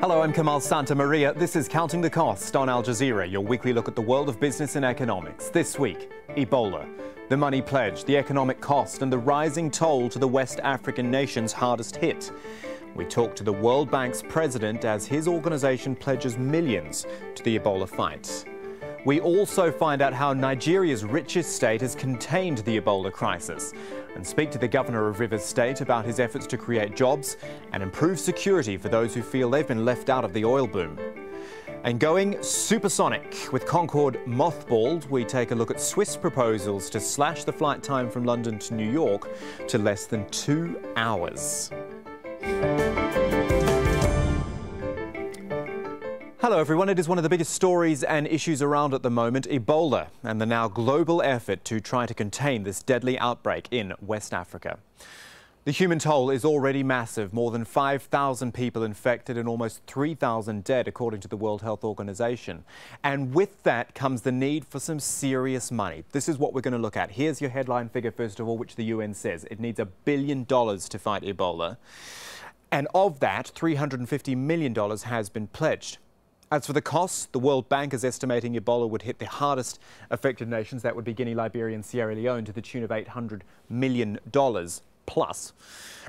Hello, I'm Kamal Santamaria. This is Counting the Cost on Al Jazeera, your weekly look at the world of business and economics. This week, Ebola, the money pledge, the economic cost and the rising toll to the West African nations hardest hit. We talk to the World Bank's president as his organisation pledges millions to the Ebola fight. We also find out how Nigeria's richest state has contained the Ebola crisis and speak to the governor of Rivers State about his efforts to create jobs and improve security for those who feel they've been left out of the oil boom. And going supersonic with Concorde mothballed, we take a look at Swiss proposals to slash the flight time from London to New York to less than 2 hours. Hello everyone, it is one of the biggest stories and issues around at the moment, Ebola, and the now global effort to try to contain this deadly outbreak in West Africa. The human toll is already massive, more than 5,000 people infected and almost 3,000 dead, according to the World Health Organization. And with that comes the need for some serious money. This is what we're going to look at. Here's your headline figure, first of all, which the UN says. It needs $1 billion to fight Ebola. And of that, $350 million has been pledged. As for the costs, the World Bank is estimating Ebola would hit the hardest affected nations, that would be Guinea, Liberia and Sierra Leone, to the tune of $800 million plus.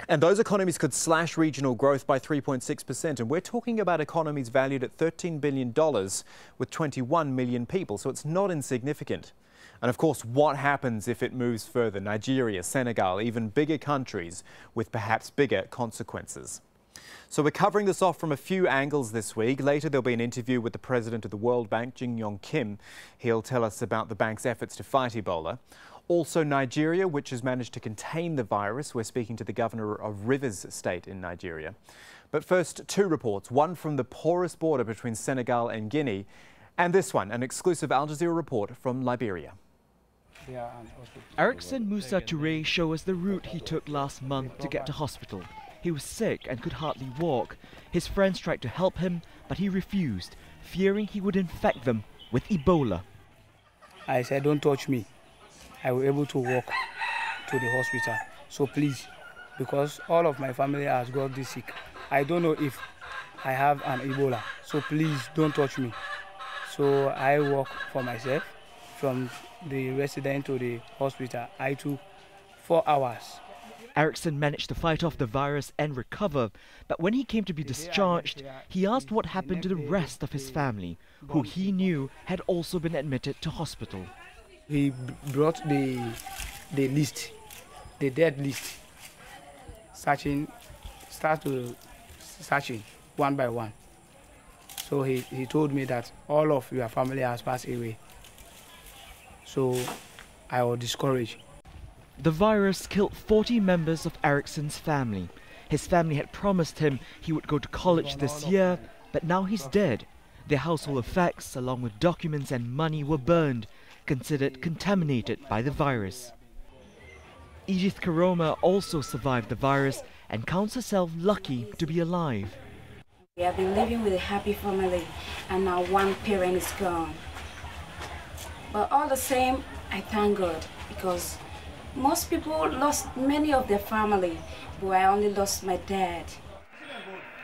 And those economies could slash regional growth by 3.6%. And we're talking about economies valued at $13 billion with 21 million people, so it's not insignificant. And of course, what happens if it moves further? Nigeria, Senegal, even bigger countries with perhaps bigger consequences. So we're covering this off from a few angles this week. Later there'll be an interview with the president of the World Bank, Jim Yong Kim. He'll tell us about the bank's efforts to fight Ebola. Also Nigeria, which has managed to contain the virus. We're speaking to the governor of Rivers State in Nigeria. But first, two reports, one from the porous border between Senegal and Guinea, and this one, an exclusive Al Jazeera report from Liberia. Erickson Musa Touré shows us the route he took last month to get to hospital. He was sick and could hardly walk. His friends tried to help him, but he refused, fearing he would infect them with Ebola. I said, don't touch me. I will be able to walk to the hospital. So please, because all of my family has got this sick. I don't know if I have an Ebola. So please don't touch me. So I walk for myself from the residence to the hospital. I took 4 hours. Erickson managed to fight off the virus and recover, but when he came to be discharged, he asked what happened to the rest of his family, who he knew had also been admitted to hospital. He brought the list, the dead list, start to searching one by one. So he told me that all of your family has passed away. So I was discouraged. The virus killed 40 members of Erickson's family. His family had promised him he would go to college this year, but now he's dead. Their household effects, along with documents and money, were burned, considered contaminated by the virus. EDITH KOROMA also survived the virus and counts herself lucky to be alive. We have been living with a happy family, and now one parent is gone. But all the same, I thank God, because most people lost many of their family, but I only lost my dad.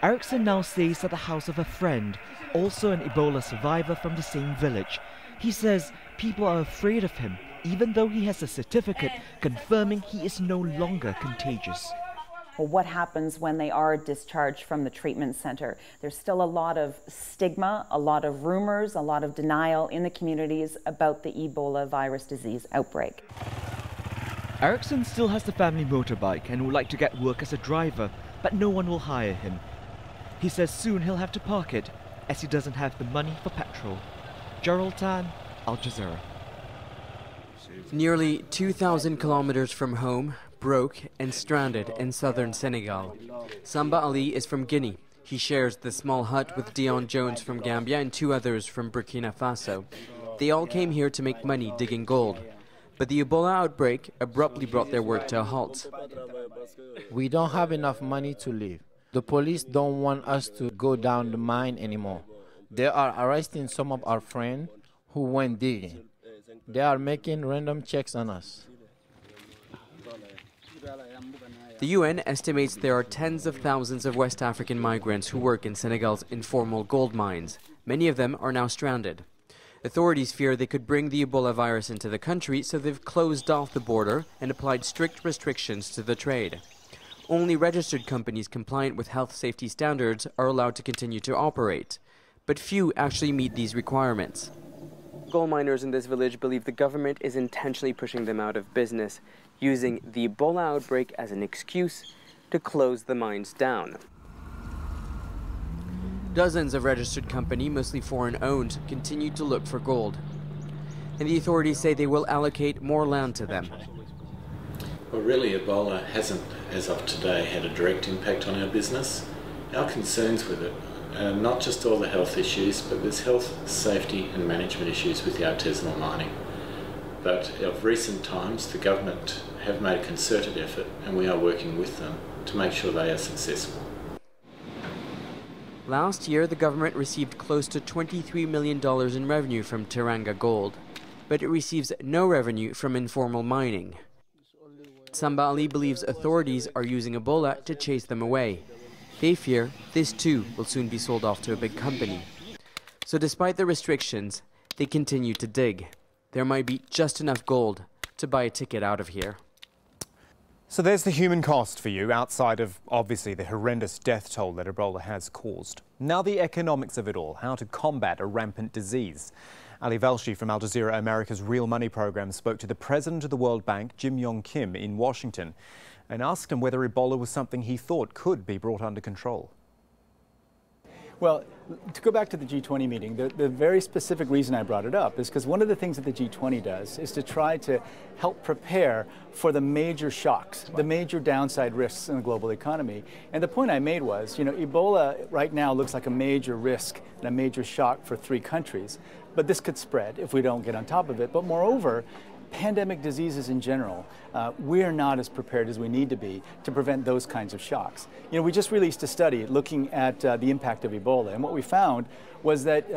Erickson now stays at the house of a friend, also an Ebola survivor from the same village. He says people are afraid of him, even though he has a certificate confirming he is no longer contagious. Well, what happens when they are discharged from the treatment center? There's still a lot of stigma, a lot of rumors, a lot of denial in the communities about the Ebola virus disease outbreak. Erickson still has the family motorbike and would like to get work as a driver, but no one will hire him. He says soon he'll have to park it, as he doesn't have the money for petrol. Gerald Tan, Al Jazeera. Nearly 2,000 kilometers from home, broke and stranded in southern Senegal. Samba Ali is from Guinea. He shares the small hut with Dion Jones from Gambia and 2 others from Burkina Faso. They all came here to make money digging gold. But the Ebola outbreak abruptly brought their work to a halt. We don't have enough money to live. The police don't want us to go down the mine anymore. They are arresting some of our friends who went digging. They are making random checks on us. The UN estimates there are tens of thousands of West African migrants who work in Senegal's informal gold mines. Many of them are now stranded. Authorities fear they could bring the Ebola virus into the country, so they've closed off the border and applied strict restrictions to the trade. Only registered companies compliant with health safety standards are allowed to continue to operate, but few actually meet these requirements. Gold miners in this village believe the government is intentionally pushing them out of business, using the Ebola outbreak as an excuse to close the mines down. Dozens of registered companies, mostly foreign-owned, continue to look for gold. And the authorities say they will allocate more land to them. Well, really, Ebola hasn't, as of today, had a direct impact on our business. Our concerns with it are not just all the health issues, but there's health, safety and management issues with the artisanal mining. But of recent times, the government have made a concerted effort, and we are working with them to make sure they are successful. Last year, the government received close to $23 million in revenue from TERANGA gold, but it receives no revenue from informal mining. SAMBA Ali believes authorities are using Ebola to chase them away. They fear this too will soon be sold off to a big company. So despite the restrictions, they continue to dig. There might be just enough gold to buy a ticket out of here. So there's the human cost for you, outside of, obviously, the horrendous death toll that Ebola has caused. Now the economics of it all, how to combat a rampant disease. Ali Velshi from Al Jazeera America's Real Money program spoke to the president of the World Bank, Jim Yong Kim, in Washington, and asked him whether Ebola was something he thought could be brought under control. Well, to go back to the G20 meeting, the very specific reason I brought it up is because one of the things that the G20 does is to try to help prepare for the major shocks, the major downside risks in the global economy. And the point I made was, Ebola right now looks like a major risk and a major shock for 3 countries. But this could spread if we don't get on top of it. But moreover, pandemic diseases in general, we are not as prepared as we need to be to prevent those kinds of shocks. We just released a study looking at the impact of Ebola, and what we found was that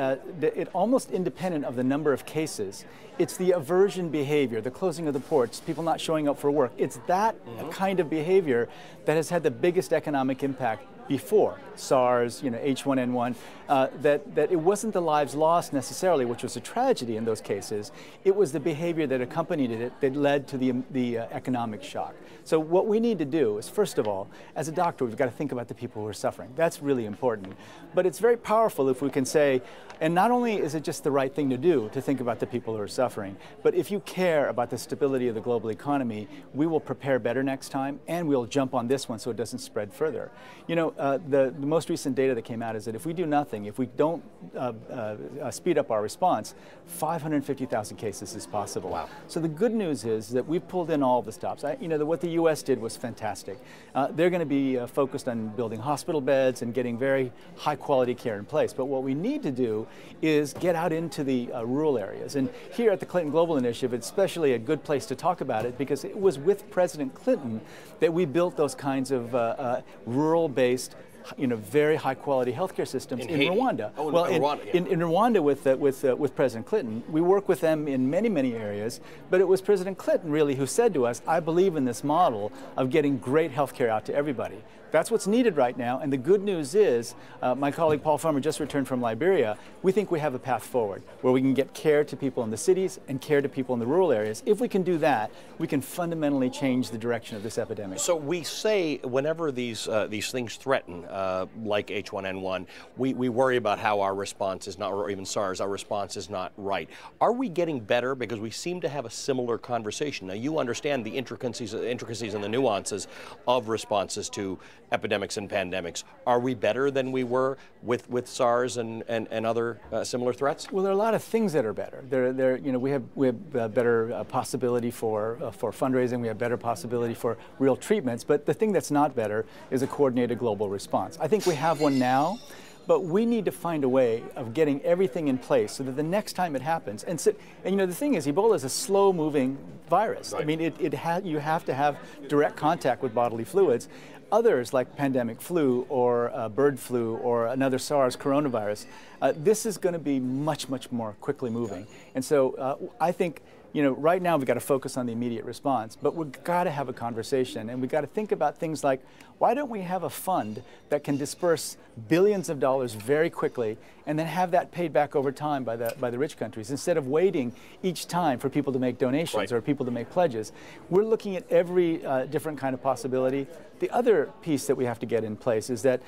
it almost independent of the number of cases, it's the aversion behavior, the closing of the ports, people not showing up for work. It's that kind of behavior that has had the biggest economic impact before SARS, H1N1, that it wasn't the lives lost necessarily, which was a tragedy in those cases. It was the behavior that accompanied it that led to the economic shock. So what we need to do is, first of all, as a doctor, we've got to think about the people who are suffering. That's really important. But it's very powerful if we can say, and not only is it just the right thing to do to think about the people who are suffering, but if you care about the stability of the global economy, we will prepare better next time, and we'll jump on this one so it doesn't spread further. The most recent data that came out is that if we do nothing, if we don't speed up our response, 550,000 cases is possible. Wow. So the good news is that we've pulled in all the stops. What the U.S. did was fantastic. They're going to be focused on building hospital beds and getting very high quality care in place. But what we need to do is get out into the rural areas. And here at the Clinton Global Initiative, it's especially a good place to talk about it because it was with President Clinton that we built those kinds of rural-based, very high-quality healthcare systems in Rwanda. Oh, well, in Rwanda, yeah. in Rwanda with President Clinton, we work with them in many, many areas. But it was President Clinton really who said to us, "I believe in this model of getting great healthcare out to everybody." That's what's needed right now. And the good news is, my colleague Paul Farmer just returned from Liberia. We think we have a path forward where we can get care to people in the cities and care to people in the rural areas. If we can do that, we can fundamentally change the direction of this epidemic. So we say whenever these things threaten, like H1N1, we worry about how our response is not, or even SARS, our response is not right. Are we getting better? Because we seem to have a similar conversation. Now, you understand the intricacies and the nuances of responses to epidemics and pandemics. Are we better than we were with SARS and other similar threats? Well, there are a lot of things that are better. We have better possibility for fundraising. We have better possibility for real treatments. But the thing that's not better is a coordinated global response. I think we have one now. But we need to find a way of getting everything in place so that the next time it happens, and the thing is, Ebola is a slow-moving virus. Right. I mean, you have to have direct contact with bodily fluids. Others, like pandemic flu or bird flu or another SARS coronavirus, This is going to be much, much more quickly moving. And so I think, right now we've got to focus on the immediate response, but we've got to have a conversation, and we've got to think about things like, why don't we have a fund that can disperse billions of dollars very quickly and then have that paid back over time by the rich countries, instead of waiting each time for people to make donations or people to make pledges. We're looking at every different kind of possibility. The other piece that we have to get in place is that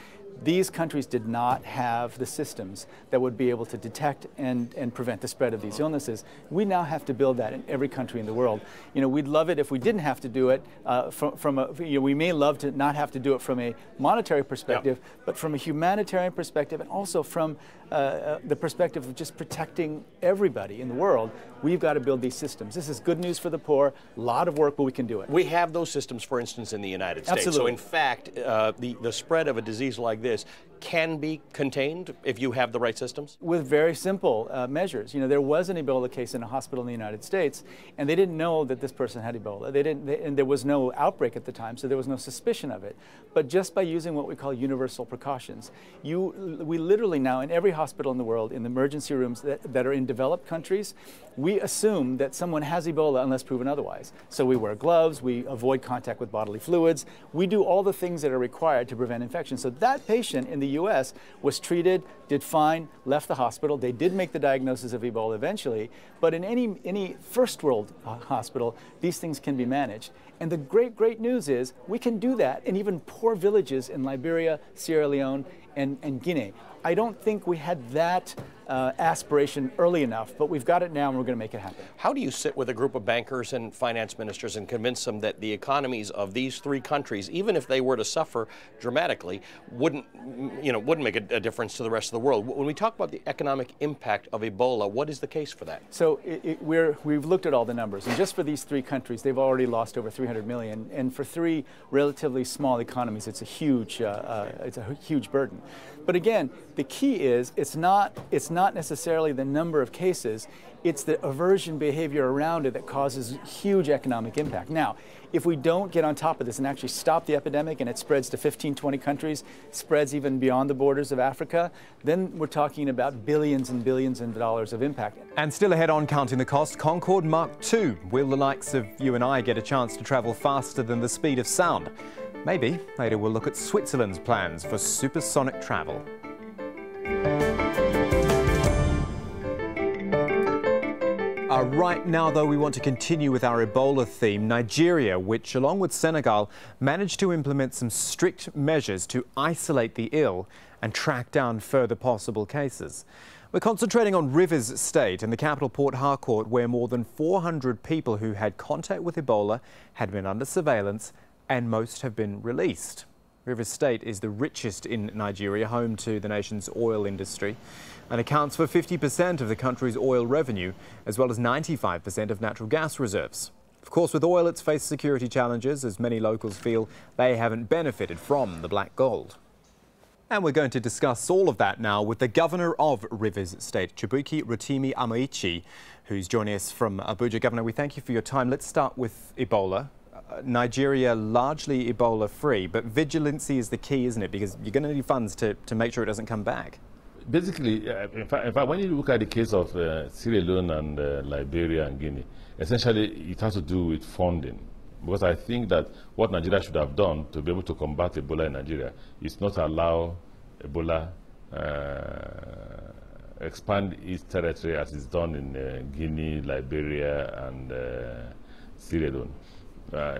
these countries did not have the systems that would be able to detect and prevent the spread of these illnesses. We now have to build that in every country in the world. We'd love it if we didn't have to do it we may love to not have to do it from a monetary perspective, but from a humanitarian perspective, and also from the perspective of just protecting everybody in the world. We've got to build these systems. This is good news for the poor, a lot of work, but we can do it. We have those systems, for instance, in the United States. Absolutely. So in fact, the spread of a disease like this can be contained if you have the right systems? With very simple measures. There was an Ebola case in a hospital in the United States, and they didn't know that this person had Ebola. And there was no outbreak at the time, so there was no suspicion of it. But just by using what we call universal precautions, we literally now, in every hospital in the world, in the emergency rooms that are in developed countries, we assume that someone has Ebola unless proven otherwise. So we wear gloves, we avoid contact with bodily fluids, we do all the things that are required to prevent infection. So that patient in the U.S. was treated, did fine, left the hospital. They did make the diagnosis of Ebola eventually, but in any first world hospital, these things can be managed. And the great news is we can do that in even poor villages in Liberia, Sierra Leone, and Guinea. I don't think we had that aspiration early enough, but we've got it now and we're going to make it happen. How do you sit with a group of bankers and finance ministers and convince them that the economies of these three countries, even if they were to suffer dramatically, wouldn't make a difference to the rest of the world? When we talk about the economic impact of Ebola, what is the case for that? So we've looked at all the numbers, and just for these three countries, they've already lost over 300 million, and for three relatively small economies, it's a huge burden. But again, the key is it's not necessarily the number of cases, it's the aversion behavior around it that causes huge economic impact. Now, if we don't get on top of this and actually stop the epidemic and it spreads to 15, 20 countries, spreads even beyond the borders of Africa, then we're talking about billions and billions of dollars of impact. And still ahead on Counting the Cost, Concorde Mark II. Will the likes of you and I get a chance to travel faster than the speed of sound? Maybe. Later we'll look at Switzerland's plans for supersonic travel. Right now, though, we want to continue with our Ebola theme. Nigeria, which, along with Senegal, managed to implement some strict measures to isolate the ill and track down further possible cases. We're concentrating on Rivers State and the capital Port Harcourt, where more than 400 people who had contact with Ebola had been under surveillance and most have been released. Rivers State is the richest in Nigeria, home to the nation's oil industry, and accounts for 50% of the country's oil revenue, as well as 95% of natural gas reserves. Of course, with oil, it's faced security challenges, as many locals feel they haven't benefited from the black gold. And we're going to discuss all of that now with the Governor of Rivers State, Chubuike Rotimi Amaechi, who's joining us from Abuja. Governor, we thank you for your time. Let's start with Ebola. Nigeria largely Ebola-free, but vigilancy is the key, isn't it? Because you're going to need funds to make sure it doesn't come back. Basically, in fact, when you look at the case of Sierra Leone and Liberia and Guinea, essentially it has to do with funding. Because I think that what Nigeria should have done to be able to combat Ebola in Nigeria is not allow Ebola expand its territory as it's done in Guinea, Liberia, and Sierra Leone.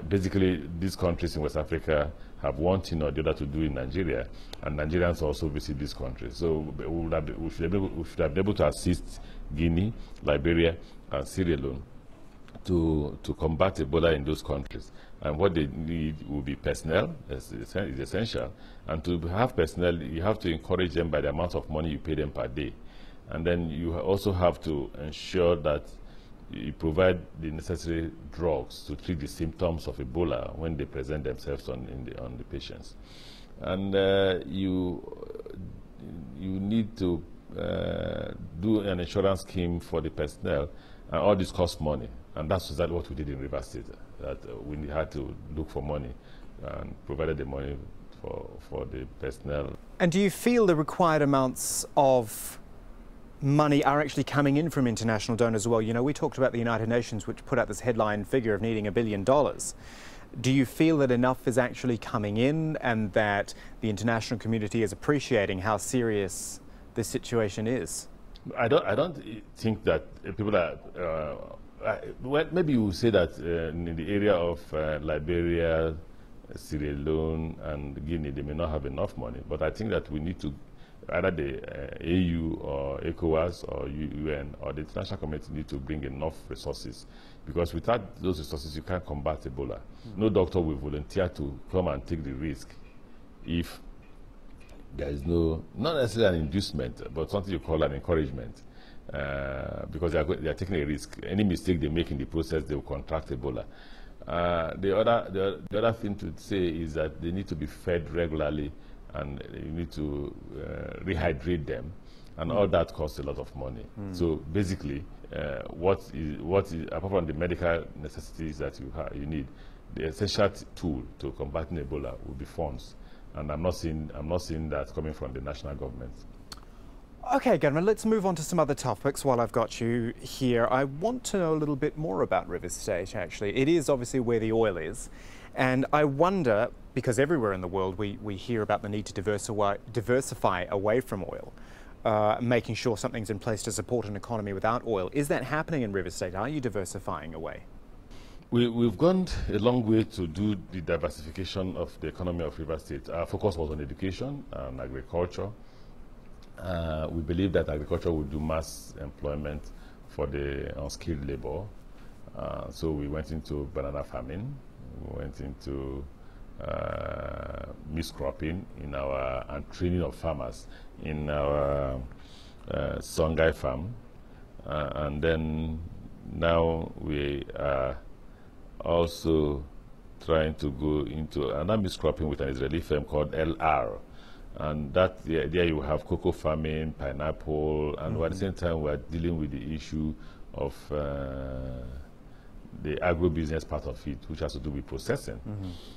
Basically, these countries in West Africa have one thing or the other to do in Nigeria, and Nigerians also visit these countries. So we should have been able to assist Guinea, Liberia, and Sierra Leone to combat Ebola in those countries. And what they need will be personnel, is essential. And to have personnel, you have to encourage them by the amount of money you pay them per day. And then you also have to ensure that you provide the necessary drugs to treat the symptoms of Ebola when they present themselves on the patients. And you need to do an insurance scheme for the personnel, and all this costs money. And that's exactly what we did in Rivers State, that we had to look for money and provided the money for the personnel. And do you feel the required amounts of money are actually coming in from international donors as well. You know, we talked about the United Nations, which put out this headline figure of needing $1 billion. Do you feel that enough is actually coming in and that the international community is appreciating how serious this situation is? I don't think that people are, well, maybe you will say that in the area of Liberia, Sierra Leone and Guinea, they may not have enough money, but I think that we need to, either the AU or ECOWAS or UN or the international community need to bring enough resources, because without those resources you can't combat Ebola. No doctor will volunteer to come and take the risk if there is no, not necessarily an inducement, but something you call an encouragement, because they are taking a risk. Any mistake they make in the process, they will contract Ebola. The other thing to say is that they need to be fed regularly, and you need to rehydrate them, and all that costs a lot of money. So basically, what is apart from the medical necessities that you need, the essential tool to combating Ebola will be funds, and I'm not seeing that coming from the national government. Okay, Gunman, let's move on to some other topics while I've got you here. I want to know a little bit more about Rivers State, actually. It is obviously where the oil is, and I wonder, because everywhere in the world we hear about the need to diversify away from oil, making sure something's in place to support an economy without oil. Is that happening in Rivers State? Are you diversifying away? We've gone a long way to do the diversification of the economy of Rivers State. Our focus was on education and agriculture. We believe that agriculture will do mass employment for the unskilled labor. So we went into banana farming, we went into mixed cropping and training of farmers in our Songhai farm. And then now we are also trying to go into another mixed cropping with an Israeli firm called LR. And that there you have cocoa farming, pineapple, and at the same time we are dealing with the issue of the agribusiness part of it, which has to do with processing.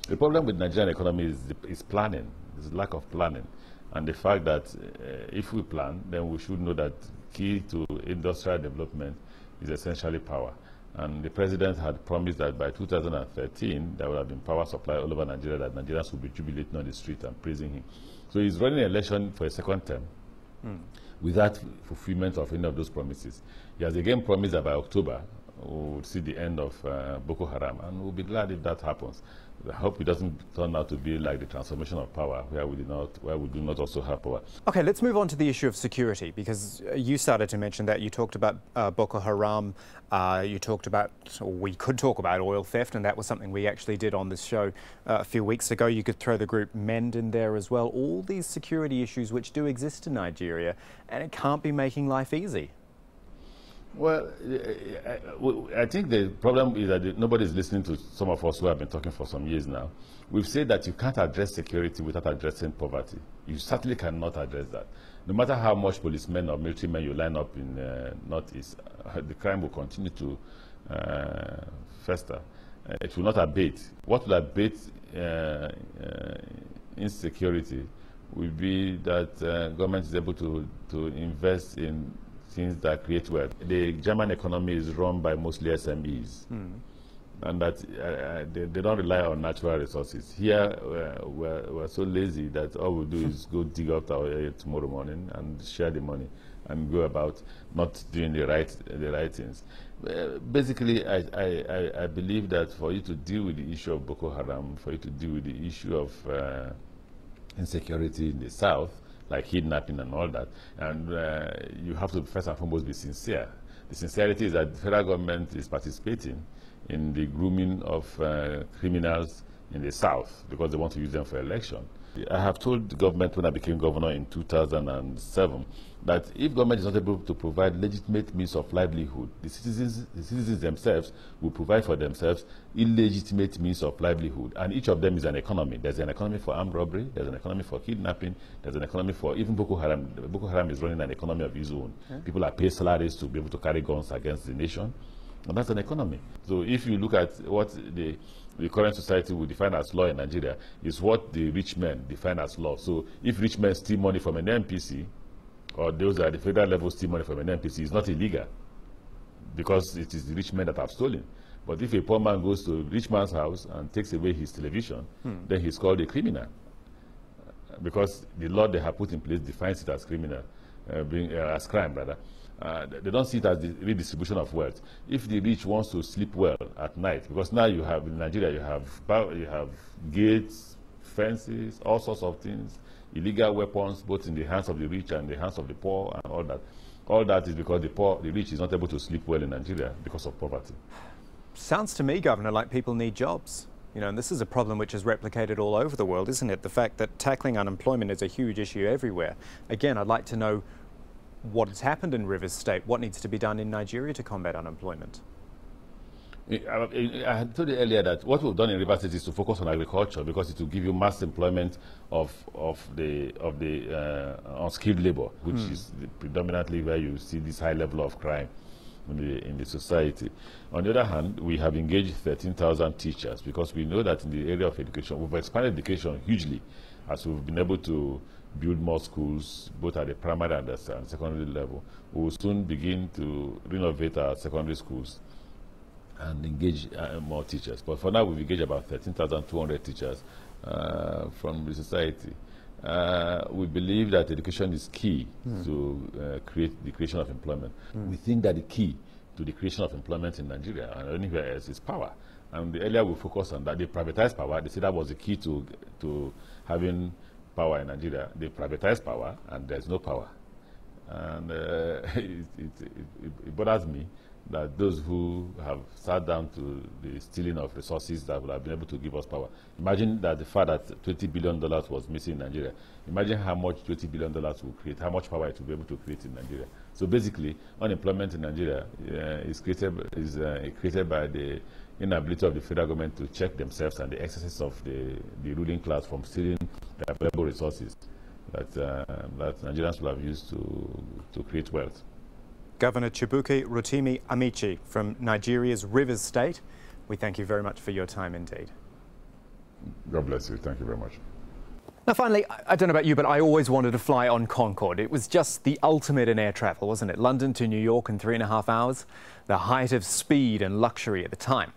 The problem with Nigerian economy is planning. There's lack of planning, and the fact that if we plan, then we should know that key to industrial development is essentially power. And the president had promised that by 2013 there would have been power supply all over Nigeria, that Nigerians would be jubilating on the street and praising him. So he's running an election for a second term without fulfillment of any of those promises. He has again promised that by October we will see the end of Boko Haram, and we'll be glad if that happens. I hope it doesn't turn out to be like the transformation of power, where we do not also have power. Okay, let's move on to the issue of security, because you started to mention that. You talked about Boko Haram, you talked about, or we could talk about oil theft, and that was something we actually did on this show a few weeks ago. You could throw the group MEND in there as well. All these security issues which do exist in Nigeria, and it can't be making life easy. Well, I think the problem is that nobody's listening to some of us who have been talking for some years now. We've said that you can't address security without addressing poverty. You certainly cannot address that. No matter how much policemen or military men you line up in Northeast, the crime will continue to fester. It will not abate. What will abate insecurity will be that government is able to invest in things that create wealth. The German economy is run by mostly SMEs, and that they don't rely on natural resources. Here, we're so lazy that all we do is go dig out our area tomorrow morning and share the money and go about not doing the right things. Basically, I believe that for you to deal with the issue of Boko Haram, for you to deal with the issue of insecurity in the south, like kidnapping and all that, and you have to first and foremost be sincere. The sincerity is that the federal government is participating in the grooming of criminals in the south because they want to use them for election. I have told the government when I became governor in 2007 that if government is not able to provide legitimate means of livelihood, the citizens themselves will provide for themselves illegitimate means of livelihood, and each of them is an economy. There's an economy for armed robbery, there's an economy for kidnapping, there's an economy for even Boko Haram. Boko Haram is running an economy of its own. People are paid salaries to be able to carry guns against the nation, and that's an economy. So if you look at what the current society will define as law in Nigeria, is what the rich men define as law. So if rich men steal money from an NPC or those at the federal level steal money from an NPC is not illegal, because it is the rich men that have stolen. But if a poor man goes to a rich man's house and takes away his television, then he's called a criminal, because the law they have put in place defines it as criminal, as crime rather. They don't see it as the redistribution of wealth. If the rich wants to sleep well at night, because now you have in Nigeria you have gates, fences, all sorts of things, illegal weapons, both in the hands of the rich and the hands of the poor, and all that. All that is because the rich is not able to sleep well in Nigeria because of poverty. Sounds to me, Governor, like people need jobs. You know, and this is a problem which is replicated all over the world, isn't it? The fact that tackling unemployment is a huge issue everywhere. Again, I'd like to know what has happened in Rivers State, what needs to be done in Nigeria to combat unemployment. I had told you earlier that what we've done in Rivers State is to focus on agriculture, because it will give you mass employment of the unskilled labor, which is predominantly where you see this high level of crime in the society. On the other hand, we have engaged 13,000 teachers, because we know that in the area of education, we've expanded education hugely, as we've been able to build more schools, both at the primary and the secondary level. We will soon begin to renovate our secondary schools and engage more teachers. But for now, we've engaged about 13,200 teachers from the society. We believe that education is key to create the creation of employment. We think that the key to the creation of employment in Nigeria and anywhere else is power. And earlier we focused on that. They privatized power. They said that was the key to having power in Nigeria. They privatized power, and there's no power. And it bothers me that those who have sat down to the stealing of resources that would have been able to give us power. Imagine that the fact that $20 billion was missing in Nigeria. Imagine how much $20 billion will create, how much power it will be able to create in Nigeria. So basically, unemployment in Nigeria is created by the inability of the federal government to check themselves and the excesses of the ruling class from stealing the available resources that Nigerians will have used to create wealth. Governor Chubuike Rotimi Amaechi from Nigeria's Rivers State, we thank you very much for your time indeed. God bless you. Thank you very much. Now finally, I don't know about you, but I always wanted to fly on Concorde. It was just the ultimate in air travel, wasn't it? London to New York in 3.5 hours, the height of speed and luxury at the time.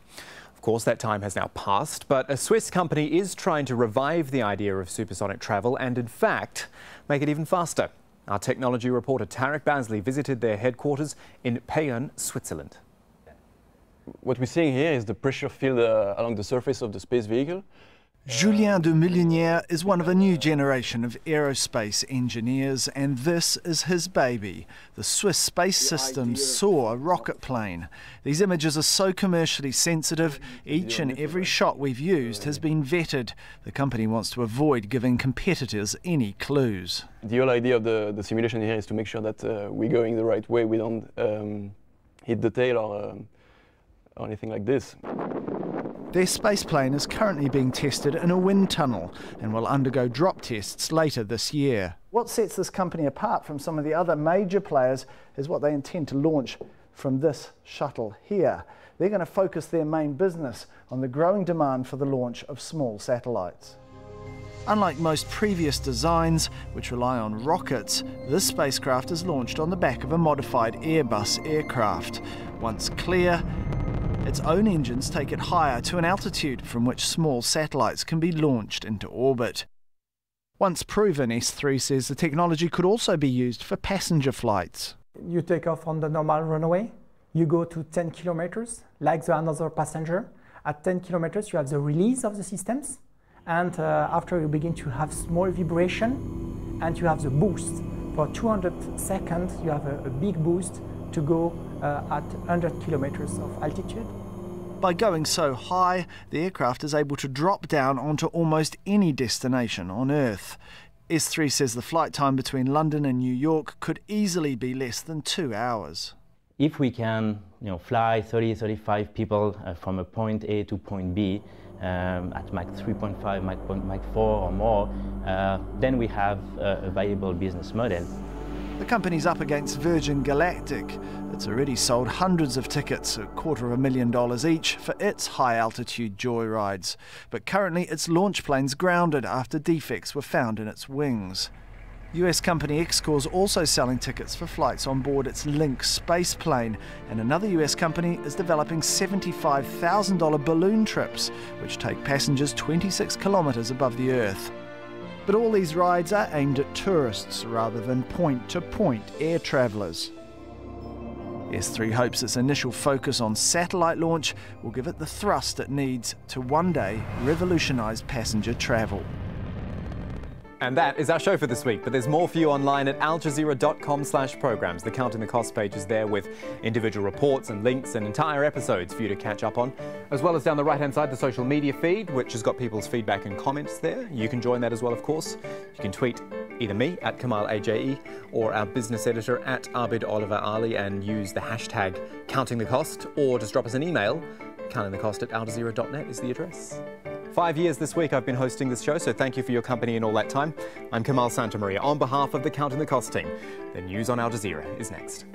Of course, that time has now passed, but a Swiss company is trying to revive the idea of supersonic travel and, in fact, make it even faster. Our technology reporter Tarek Bazley visited their headquarters in Payerne, Switzerland. What we're seeing here is the pressure field along the surface of the space vehicle. Julien de Millionnaire is one of a new generation of aerospace engineers, and this is his baby, the Swiss Space Systems SOAR rocket plane. These images are so commercially sensitive, each and every shot we've used has been vetted. The company wants to avoid giving competitors any clues. The whole idea of the simulation here is to make sure that we're going the right way, we don't hit the tail or anything like this. Their spaceplane is currently being tested in a wind tunnel and will undergo drop tests later this year. What sets this company apart from some of the other major players is what they intend to launch from this shuttle here. They're going to focus their main business on the growing demand for the launch of small satellites. Unlike most previous designs, which rely on rockets, this spacecraft is launched on the back of a modified Airbus aircraft. Once clear, its own engines take it higher to an altitude from which small satellites can be launched into orbit. Once proven, S3 says the technology could also be used for passenger flights. You take off on the normal runway, you go to 10 kilometers, like another passenger. At 10 kilometers, you have the release of the systems, and after you begin to have small vibration, and you have the boost. For 200 seconds, you have a big boost to go at 100 kilometers of altitude. By going so high, the aircraft is able to drop down onto almost any destination on Earth. S3 says the flight time between London and New York could easily be less than 2 hours. If we can fly 30-35 people from a point A to point B at Mach 3.5, Mach 4 or more, then we have a viable business model. The company's up against Virgin Galactic. It's already sold hundreds of tickets, $250,000 each, for its high-altitude joyrides. But currently its launch plane's grounded after defects were found in its wings. US company Xcore is also selling tickets for flights on board its Link space plane, and another US company is developing $75,000 balloon trips, which take passengers 26 kilometres above the Earth. But all these rides are aimed at tourists rather than point-to-point air travellers. S3 hopes its initial focus on satellite launch will give it the thrust it needs to one day revolutionise passenger travel. And that is our show for this week, but there's more for you online at aljazeera.com/programmes. The Counting the Cost page is there with individual reports and links and entire episodes for you to catch up on, as well as down the right-hand side the social media feed, which has got people's feedback and comments there. You can join that as well, of course. You can tweet either me at Kamal AJE or our business editor at Abid Oliver Ali and use the hashtag Counting the Cost, or just drop us an email. countingthecost@aljazeera.net is the address. 5 years this week I've been hosting this show, so thank you for your company in all that time. I'm Kamal Santamaria on behalf of the Counting the Cost team. The news on Al Jazeera is next.